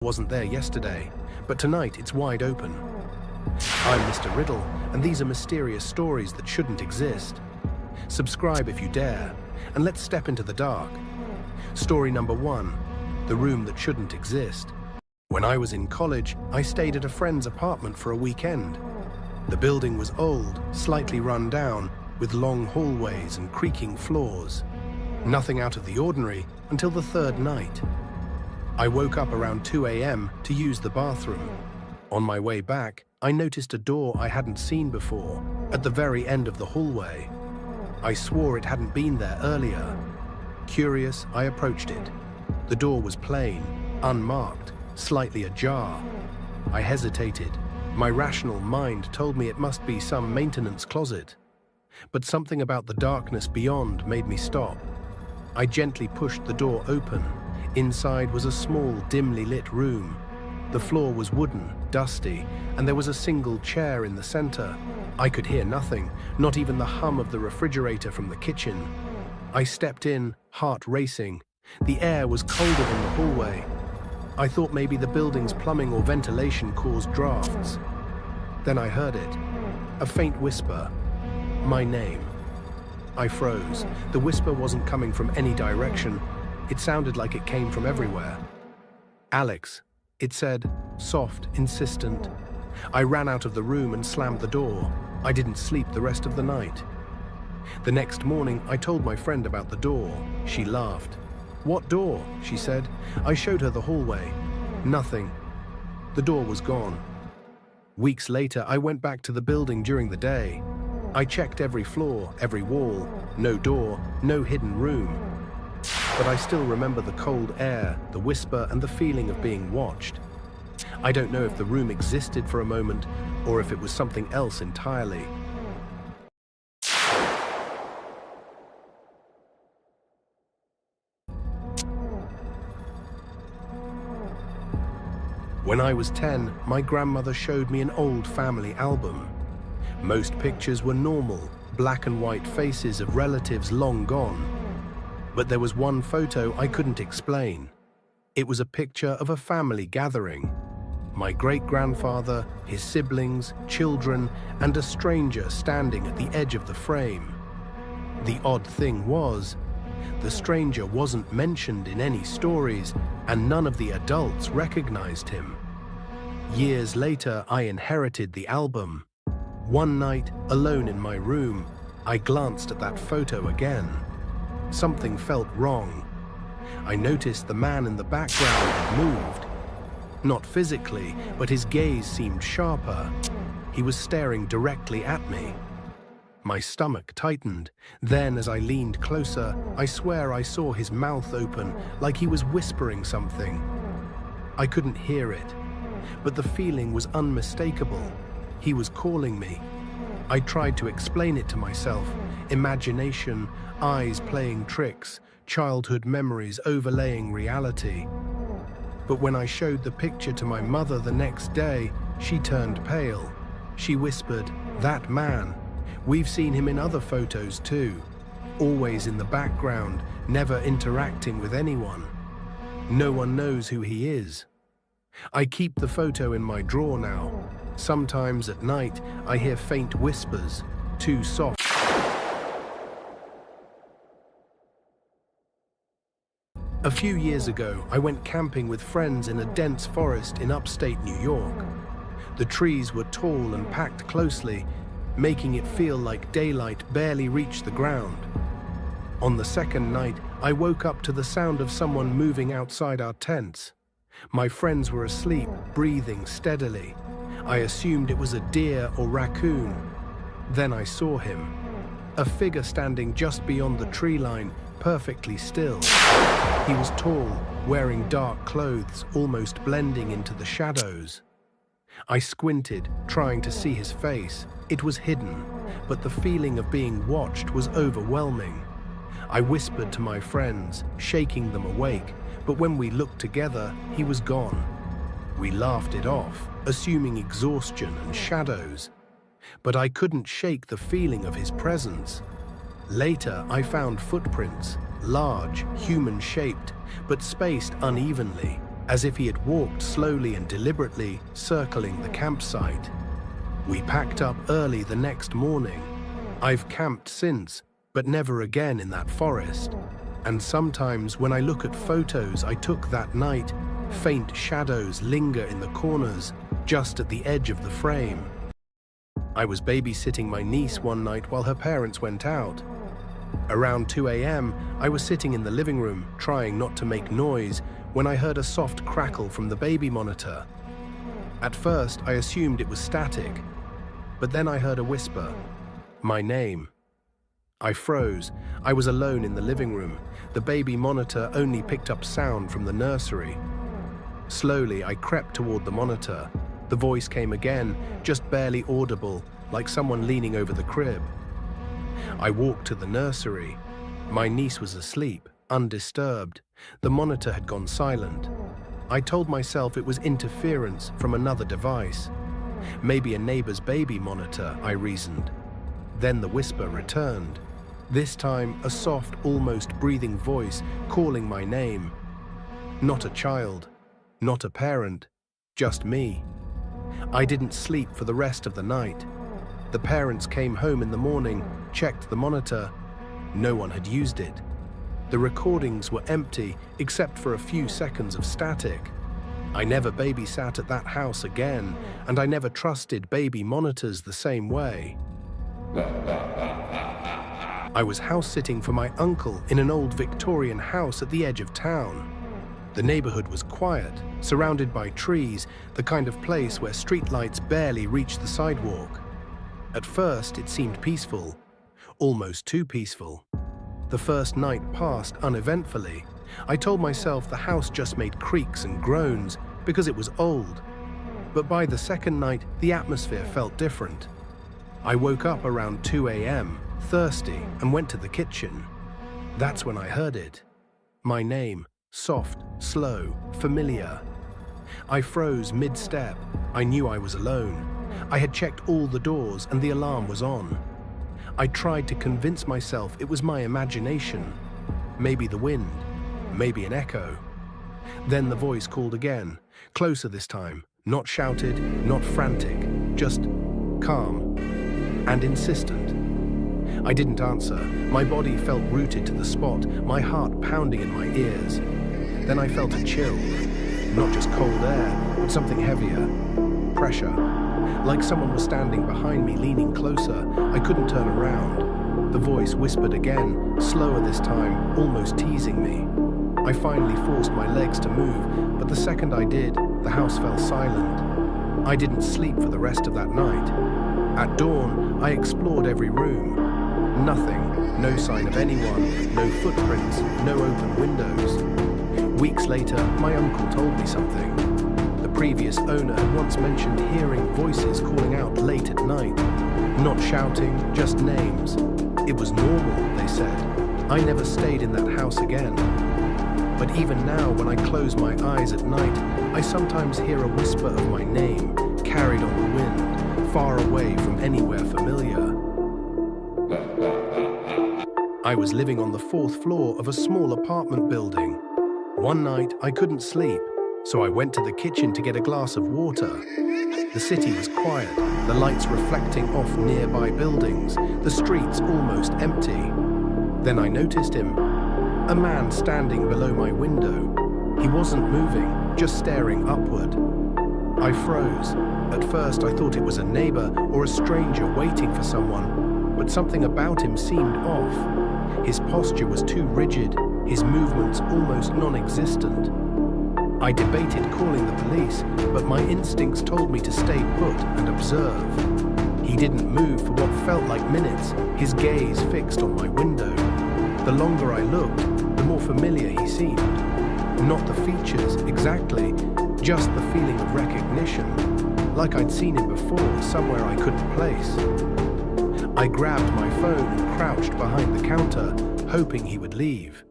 wasn't there yesterday, but tonight it's wide open. I'm Mr. Riddle, and these are mysterious stories that shouldn't exist. Subscribe if you dare, and let's step into the dark. Story number 1, the room that shouldn't exist. When I was in college, I stayed at a friend's apartment for a weekend. The building was old, slightly run down, with long hallways and creaking floors. Nothing out of the ordinary until the third night. I woke up around 2 a.m. to use the bathroom. On my way back, I noticed a door I hadn't seen before, at the very end of the hallway. I swore it hadn't been there earlier. Curious, I approached it. The door was plain, unmarked, slightly ajar. I hesitated. My rational mind told me it must be some maintenance closet. But something about the darkness beyond made me stop. I gently pushed the door open. Inside was a small, dimly lit room. The floor was wooden, dusty, and there was a single chair in the center. I could hear nothing, not even the hum of the refrigerator from the kitchen. I stepped in, heart racing. The air was colder than the hallway. I thought maybe the building's plumbing or ventilation caused drafts. Then I heard it, a faint whisper, my name. I froze. The whisper wasn't coming from any direction. It sounded like it came from everywhere. Alex, it said, soft, insistent. I ran out of the room and slammed the door. I didn't sleep the rest of the night. The next morning, I told my friend about the door. She laughed. "What door?" she said. I showed her the hallway. Nothing. The door was gone. Weeks later, I went back to the building during the day. I checked every floor, every wall. No door, no hidden room. But I still remember the cold air, the whisper, and the feeling of being watched. I don't know if the room existed for a moment, or if it was something else entirely. When I was 10, my grandmother showed me an old family album. Most pictures were normal, black and white faces of relatives long gone. But there was one photo I couldn't explain. It was a picture of a family gathering. My great-grandfather, his siblings, children, and a stranger standing at the edge of the frame. The odd thing was, the stranger wasn't mentioned in any stories, and none of the adults recognized him. Years later, I inherited the album. One night, alone in my room, I glanced at that photo again. Something felt wrong. I noticed the man in the background had moved. Not physically, but his gaze seemed sharper. He was staring directly at me. My stomach tightened. Then, as I leaned closer, I swear I saw his mouth open, like he was whispering something. I couldn't hear it, but the feeling was unmistakable. He was calling me. I tried to explain it to myself. Imagination, eyes playing tricks, childhood memories overlaying reality. But when I showed the picture to my mother the next day, she turned pale. She whispered, "That man. We've seen him in other photos too. Always in the background, never interacting with anyone. No one knows who he is." I keep the photo in my drawer now. Sometimes at night, I hear faint whispers, too soft. A few years ago, I went camping with friends in a dense forest in upstate New York. The trees were tall and packed closely, making it feel like daylight barely reached the ground. On the second night, I woke up to the sound of someone moving outside our tents. My friends were asleep, breathing steadily. I assumed it was a deer or raccoon. Then I saw him. A figure standing just beyond the tree line, perfectly still. He was tall, wearing dark clothes, almost blending into the shadows. I squinted, trying to see his face. It was hidden, but the feeling of being watched was overwhelming. I whispered to my friends, shaking them awake, but when we looked together, he was gone. We laughed it off, assuming exhaustion and shadows. But I couldn't shake the feeling of his presence. Later, I found footprints, large, human-shaped, but spaced unevenly, as if he had walked slowly and deliberately, circling the campsite. We packed up early the next morning. I've camped since, but never again in that forest. And sometimes when I look at photos I took that night, faint shadows linger in the corners, just at the edge of the frame. I was babysitting my niece one night while her parents went out. Around 2 a.m., I was sitting in the living room, trying not to make noise, when I heard a soft crackle from the baby monitor. At first, I assumed it was static, but then I heard a whisper, my name. I froze. I was alone in the living room. The baby monitor only picked up sound from the nursery. Slowly, I crept toward the monitor. The voice came again, just barely audible, like someone leaning over the crib. I walked to the nursery. My niece was asleep, undisturbed. The monitor had gone silent. I told myself it was interference from another device. Maybe a neighbor's baby monitor, I reasoned. Then the whisper returned. This time, a soft, almost breathing voice calling my name. Not a child, not a parent, just me. I didn't sleep for the rest of the night. The parents came home in the morning, checked the monitor. No one had used it. The recordings were empty except for a few seconds of static. I never babysat at that house again, and I never trusted baby monitors the same way. I was house-sitting for my uncle in an old Victorian house at the edge of town. The neighborhood was quiet, surrounded by trees, the kind of place where streetlights barely reach the sidewalk. At first, it seemed peaceful, almost too peaceful. The first night passed uneventfully. I told myself the house just made creaks and groans because it was old. But by the second night, the atmosphere felt different. I woke up around 2 a.m., thirsty, and went to the kitchen. That's when I heard it. My name, soft, slow, familiar. I froze mid-step. I knew I was alone. I had checked all the doors and the alarm was on. I tried to convince myself it was my imagination. Maybe the wind, maybe an echo. Then the voice called again, closer this time, not shouted, not frantic, just calm and insistent. I didn't answer. My body felt rooted to the spot, my heart pounding in my ears. Then I felt a chill, not just cold air, but something heavier, pressure. Like someone was standing behind me, leaning closer. I couldn't turn around. The voice whispered again, slower this time, almost teasing me. I finally forced my legs to move, but the second I did, the house fell silent. I didn't sleep for the rest of that night. At dawn, I explored every room. Nothing, no sign of anyone, no footprints, no open windows. Weeks later, my uncle told me something. The previous owner had once mentioned hearing voices calling out late at night. Not shouting, just names. It was normal, they said. I never stayed in that house again. But even now, when I close my eyes at night, I sometimes hear a whisper of my name, carried on the wind, far away from anywhere familiar. I was living on the 4th floor of a small apartment building. One night, I couldn't sleep, so I went to the kitchen to get a glass of water. The city was quiet, the lights reflecting off nearby buildings, the streets almost empty. Then I noticed him, a man standing below my window. He wasn't moving, just staring upward. I froze. At first, I thought it was a neighbor or a stranger waiting for someone, but something about him seemed off. His posture was too rigid, his movements almost non-existent. I debated calling the police, but my instincts told me to stay put and observe. He didn't move for what felt like minutes, his gaze fixed on my window. The longer I looked, the more familiar he seemed. Not the features exactly, just the feeling of recognition, like I'd seen him before, somewhere I couldn't place. I grabbed my phone and crouched behind the counter, hoping he would leave.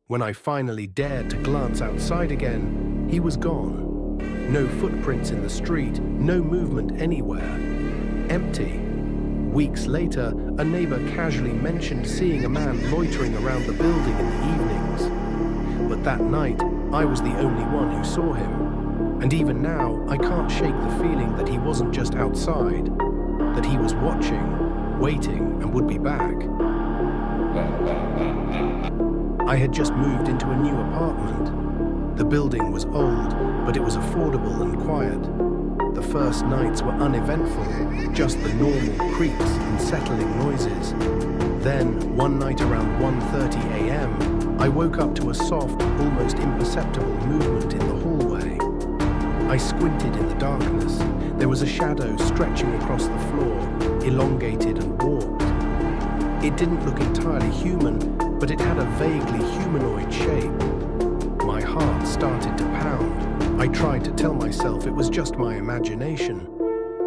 When I finally dared to glance outside again, he was gone. No footprints in the street, no movement anywhere. Empty. Weeks later, a neighbor casually mentioned seeing a man loitering around the building in the evenings. But that night, I was the only one who saw him. And even now, I can't shake the feeling that he wasn't just outside, that he was watching, waiting, and would be back. I had just moved into a new apartment. The building was old, but it was affordable and quiet. The first nights were uneventful, just the normal creaks and settling noises. Then, one night around 1:30 a.m., I woke up to a soft, almost imperceptible movement in the hallway. I squinted in the darkness. There was a shadow stretching across the floor, elongated and warped. It didn't look entirely human, but it had a vaguely humanoid shape. My heart started to pound. I tried to tell myself it was just my imagination.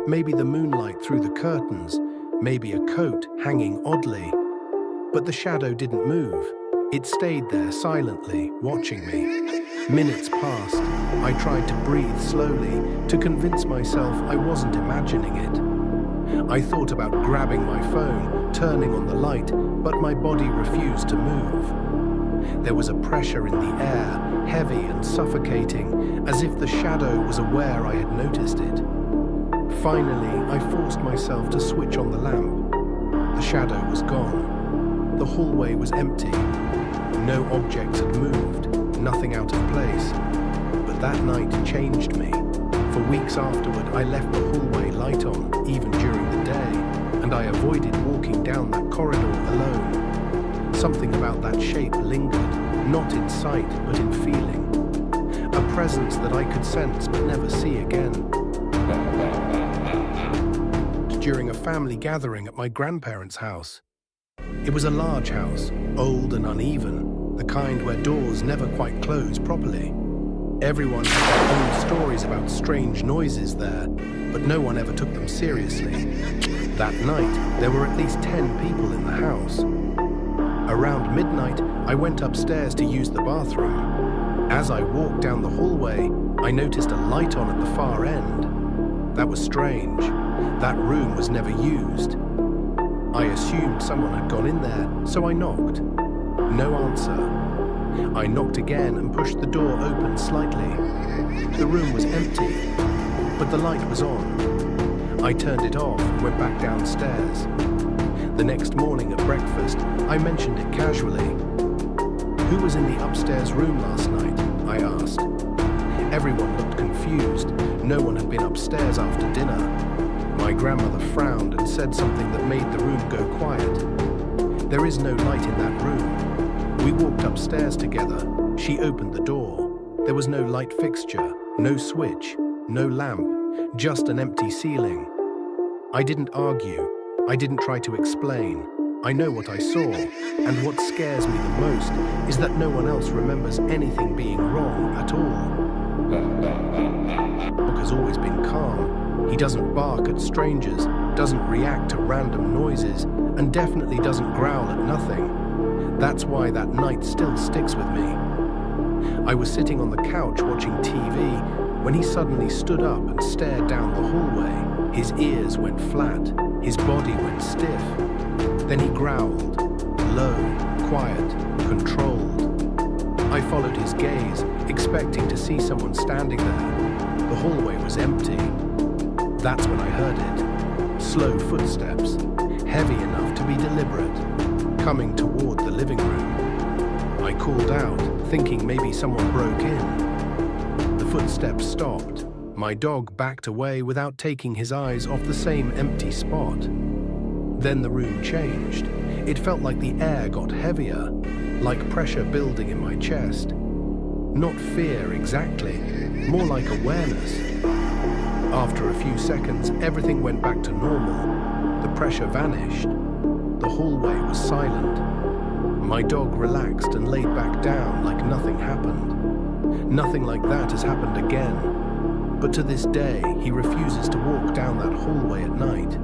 Maybe the moonlight through the curtains, maybe a coat hanging oddly. But the shadow didn't move. It stayed there silently, watching me. Minutes passed. I tried to breathe slowly, to convince myself I wasn't imagining it. I thought about grabbing my phone, turning on the light, but my body refused to move. There was a pressure in the air, heavy and suffocating, as if the shadow was aware I had noticed it. Finally, I forced myself to switch on the lamp. The shadow was gone. The hallway was empty. No objects had moved, nothing out of place. But that night changed me. For weeks afterward, I left the hallway light on, even during the day, and I avoided walking down that corridor alone. Something about that shape lingered, not in sight, but in feeling. A presence that I could sense but never see again. During a family gathering at my grandparents' house. It was a large house, old and uneven, the kind where doors never quite close properly. Everyone had their own stories about strange noises there, but no one ever took them seriously. That night, there were at least 10 people in the house. Around midnight, I went upstairs to use the bathroom. As I walked down the hallway, I noticed a light on at the far end. That was strange. That room was never used. I assumed someone had gone in there, so I knocked. No answer. I knocked again and pushed the door open slightly. The room was empty, but the light was on. I turned it off and went back downstairs. The next morning at breakfast, I mentioned it casually. "Who was in the upstairs room last night?" I asked. Everyone looked confused. No one had been upstairs after dinner. My grandmother frowned and said something that made the room go quiet. "There is no light in that room." We walked upstairs together. She opened the door. There was no light fixture, no switch, no lamp, just an empty ceiling. I didn't argue. I didn't try to explain. I know what I saw, and what scares me the most is that no one else remembers anything being wrong at all. Dog has always been calm. He doesn't bark at strangers, doesn't react to random noises, and definitely doesn't growl at nothing. That's why that night still sticks with me. I was sitting on the couch watching TV when he suddenly stood up and stared down the hallway. His ears went flat, his body went stiff. Then he growled, low, quiet, controlled. I followed his gaze, expecting to see someone standing there. The hallway was empty. That's when I heard it. Slow footsteps, heavy enough to be deliberate, coming toward the living room. I called out, thinking maybe someone broke in. The footsteps stopped. My dog backed away without taking his eyes off the same empty spot. Then the room changed. It felt like the air got heavier, like pressure building in my chest. Not fear exactly, more like awareness. After a few seconds, everything went back to normal. The pressure vanished. The hallway was silent. My dog relaxed and laid back down like nothing happened. Nothing like that has happened again. But to this day, he refuses to walk down that hallway at night.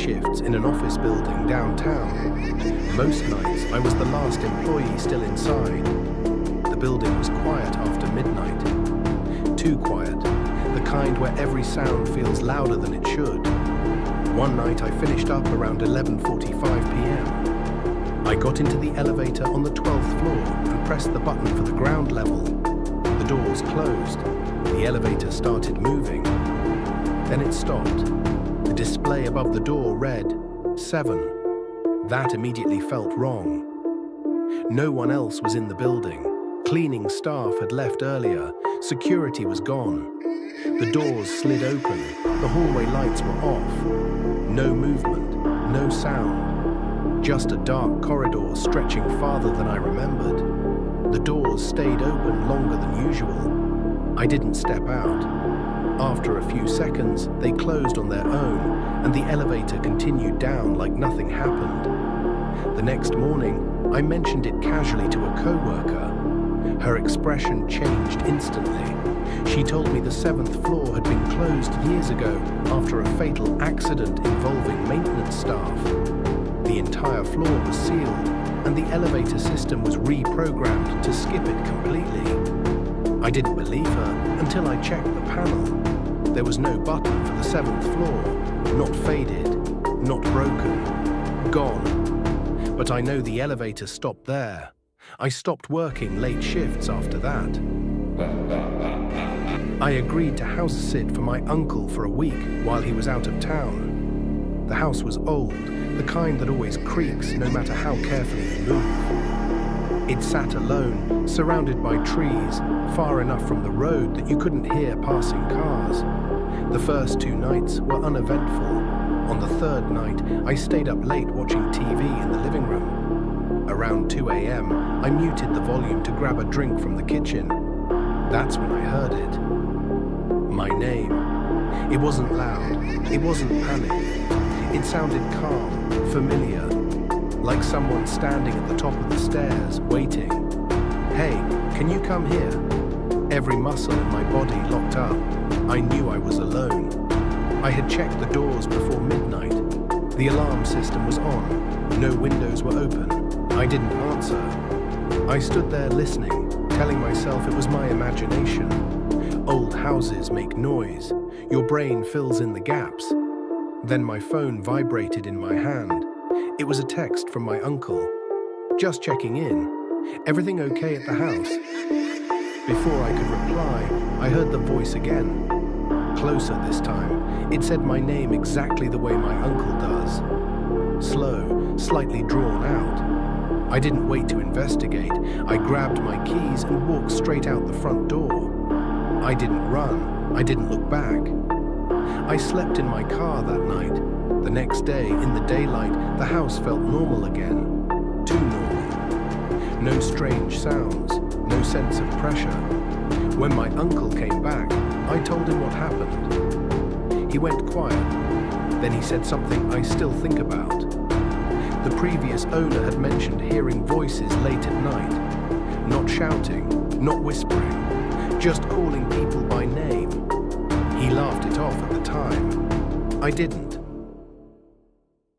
Shifts in an office building downtown. Most nights, I was the last employee still inside. The building was quiet after midnight. Too quiet, the kind where every sound feels louder than it should. One night I finished up around 11:45 p.m. I got into the elevator on the 12th floor and pressed the button for the ground level. The doors closed. The elevator started moving. Then it stopped. The display above the door read 7. That immediately felt wrong. No one else was in the building. Cleaning staff had left earlier. Security was gone. The doors slid open. The hallway lights were off. No movement, no sound. Just a dark corridor stretching farther than I remembered. The doors stayed open longer than usual. I didn't step out. After a few seconds, they closed on their own, and the elevator continued down like nothing happened. The next morning, I mentioned it casually to a coworker. Her expression changed instantly. She told me the 7th floor had been closed years ago after a fatal accident involving maintenance staff. The entire floor was sealed, and the elevator system was reprogrammed to skip it completely. I didn't believe her until I checked the panel. There was no button for the 7th floor. Not faded, not broken, gone. But I know the elevator stopped there. I stopped working late shifts after that. I agreed to house sit for my uncle for a week while he was out of town. The house was old, the kind that always creaks no matter how carefully you move. It sat alone, surrounded by trees, far enough from the road that you couldn't hear passing cars. The first 2 nights were uneventful. On the 3rd night, I stayed up late watching TV in the living room. Around 2 a.m., I muted the volume to grab a drink from the kitchen. That's when I heard it. My name. It wasn't loud. It wasn't panic. It sounded calm, familiar, like someone standing at the top of the stairs, waiting. Hey, can you come here? Every muscle in my body locked up. I knew I was alone. I had checked the doors before midnight. The alarm system was on. No windows were open. I didn't answer. I stood there listening, telling myself it was my imagination. Old houses make noise. Your brain fills in the gaps. Then my phone vibrated in my hand. It was a text from my uncle. Just checking in. Everything okay at the house? Before I could reply, I heard the voice again. Closer this time. It said my name exactly the way my uncle does. Slow, slightly drawn out. I didn't wait to investigate. I grabbed my keys and walked straight out the front door. I didn't run. I didn't look back. I slept in my car that night. The next day, in the daylight, the house felt normal again. Too normal. No strange sounds. No sense of pressure. When my uncle came back, I told him what happened. He went quiet. Then he said something I still think about. The previous owner had mentioned hearing voices late at night. Not shouting, not whispering, just calling people by name. He laughed it off at the time. I didn't.